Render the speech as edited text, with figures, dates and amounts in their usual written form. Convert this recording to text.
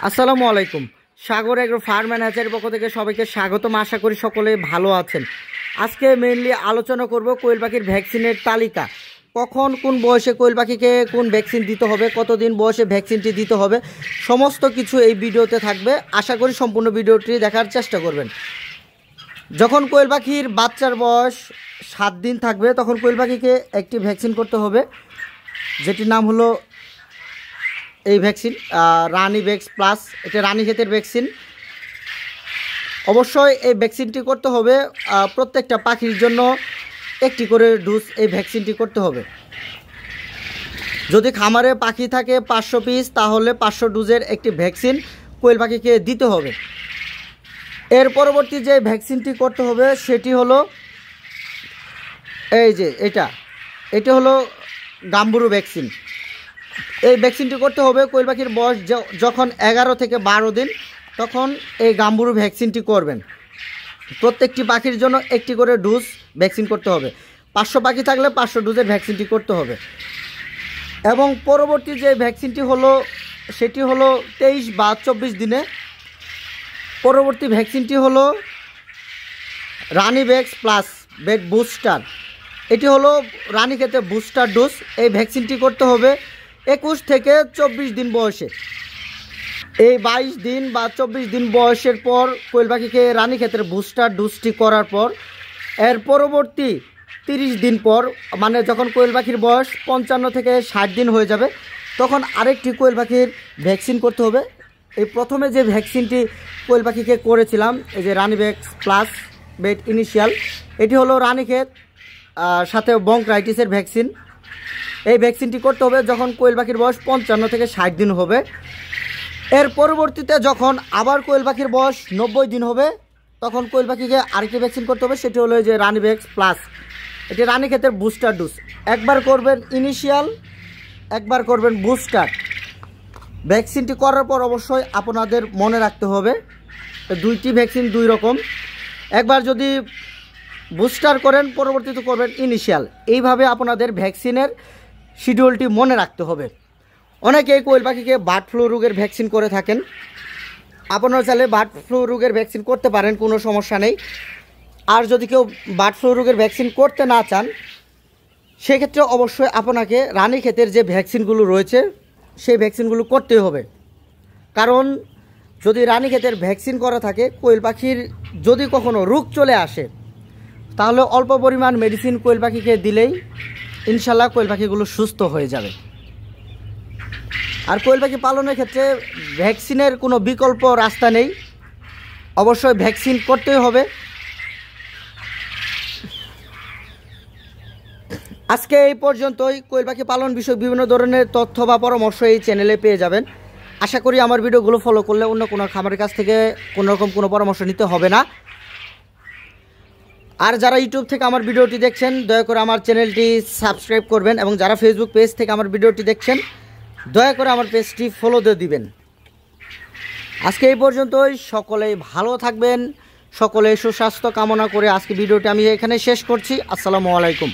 আসসালামু আলাইকুম। সাগর agro farm and হ্যাচারির পক্ষ থেকে সবাইকে স্বাগতম। আশা করি সকলে ভালো আছেন। আজকে মেইনলি আলোচনা করব কোয়েল পাখির ভ্যাকসিনের তালিকা। কখন কোন বয়সে কোয়েল পাখিকে কোন ভ্যাকসিন দিতে হবে, কতদিন বয়সে ভ্যাকসিনটি দিতে হবে, সমস্ত কিছু এই ভিডিওতে থাকবে। আশা করি সম্পূর্ণ ভিডিওটি দেখার চেষ্টা করবেন। যখন কোয়েল পাখির বাচ্চার বয়স 7 দিন থাকবে তখন কোয়েল পাখিকে একটি ভ্যাকসিন করতে হবে, যেটির নাম হলো এই ভ্যাকসিন রানিভেক্স প্লাস। এটা রানীক্ষেতের ভ্যাকসিন। অবশ্যই এই ভ্যাকসিনটি করতে হবে প্রত্যেকটা পাখির জন্য একটি করে ডোজ এই ভ্যাকসিনটি করতে হবে। যদি খামারে পাখি থাকে 500 পিস তাহলে 500 ডোজের একটি ভ্যাকসিন কোয়েল পাখিকে দিতে হবে। এর পরবর্তী যে ভ্যাকসিনটি করতে হবে সেটি হলো এই যে এটা হলো গাম্বুরু ভ্যাকসিন। এই ভ্যাকসিনটি করতে হবে কোয়েল পাখির বয়স যখন 11 থেকে 12 দিন, তখন এই গাম্বুরু ভ্যাকসিনটি করবেন। প্রত্যেকটি পাখির জন্য একটি করে ডোজ ভ্যাকসিন করতে হবে। 500 পাখি থাকলে 500 ডোজের ভ্যাকসিনটি করতে হবে। এবং পরবর্তী যে ভ্যাকসিনটি হলো সেটি হলো 23 বা 24 দিনে। পরবর্তী ভ্যাকসিনটি হলো রানিভেক্স প্লাস বেড বুস্টার। এটি হলো রানীক্ষেতের বুস্টার ডোজ। এই ভ্যাকসিনটি করতে হবে 21 থেকে 24 দিন বয়সে। এই 22 দিন বা 24 দিন বয়সের পর কোয়েল পাখিকে রানীক্ষেতের বুস্টার ডোজটি করার পর এর পরবর্তী 30 দিন পর, মানে যখন কোয়েল পাখির বয়স 55 থেকে 60 দিন হয়ে যাবে, তখন আরেকটি কোয়েল পাখির ভ্যাকসিন করতে হবে। এই প্রথমে যে ভ্যাকসিনটি কোয়েল পাখিকে করেছিলাম, এই যে রানিভেক্স প্লাস বেড ইনিশিয়াল, এটি হলো রানীক্ষেত সাথে বঙ্করাইটিসের ভ্যাকসিন। এই ভ্যাকসিনটি করতে হবে যখন কোয়েল পাখির বয়স 55 থেকে 60 দিন হবে। এর পরবর্তীতে যখন আবার কোয়েল পাখির বয়স 90 দিন হবে তখন কোয়েল পাখিকে আরেকটি ভ্যাকসিন করতে হবে, সেটি হলো যে রানিভেক্স প্লাস। এটি রানীক্ষেতের বুস্টার ডোজ। একবার করবেন ইনিশিয়াল, একবার করবেন বুস্টার। ভ্যাকসিনটি করার পর অবশ্যই আপনাদের মনে রাখতে হবে দুইটি ভ্যাকসিন দুই রকম। একবার যদি বুস্টার করেন পরবর্তীতে করবেন ইনিশিয়াল। এইভাবে আপনাদের ভ্যাকসিনের শিডিউলটি মনে রাখতে হবে। অনেকেই কোয়েল পাখিকে বার্ড ফ্লু রোগের ভ্যাকসিন করে থাকেন। আপনারা চাইলে বার্ড ফ্লু রোগের ভ্যাকসিন করতে পারেন, কোনো সমস্যা নেই। আর যদি কেউ বার্ড ফ্লু রোগের ভ্যাকসিন করতে না চান সেক্ষেত্রে অবশ্যই আপনাকে রানীক্ষেতের যে ভ্যাকসিনগুলো রয়েছে সেই ভ্যাকসিনগুলো করতেই হবে। কারণ যদি রানীক্ষেতের ভ্যাকসিন করা থাকে, কোয়েল পাখির যদি কখনো রোগ চলে আসে তাহলে অল্প পরিমাণ মেডিসিন কোয়েল পাখিকে দিলেই ইনশাল্লাহ কোয়েল পাখিগুলো সুস্থ হয়ে যাবে। আর কোয়েল পাখি পালনের ক্ষেত্রে ভ্যাকসিনের কোনো বিকল্প রাস্তা নেই, অবশ্যই ভ্যাকসিন করতেই হবে। আজকে এই পর্যন্তই। কোয়েল পাখি পালন বিষয়ক বিভিন্ন ধরনের তথ্য বা পরামর্শ এই চ্যানেলে পেয়ে যাবেন। আশা করি আমার ভিডিওগুলো ফলো করলে অন্য কোনো খামারের কাছ থেকে কোনোরকম কোনো পরামর্শ নিতে হবে না। আর যারা ইউটিউব থেকে আমার ভিডিওটি দেখছেন দয়া করে আমার চ্যানেলটি সাবস্ক্রাইব করবেন, এবং যারা ফেসবুক পেজ থেকে আমার ভিডিওটি দেখছেন দয়া করে আমার পেজটি ফলো দিয়ে দিবেন। আজকে এই পর্যন্তই। সকলেই ভালো থাকবেন, সকলে সুস্বাস্থ্য কামনা করে আজকে ভিডিওটি আমি এখানে শেষ করছি। আসসালামু আলাইকুম।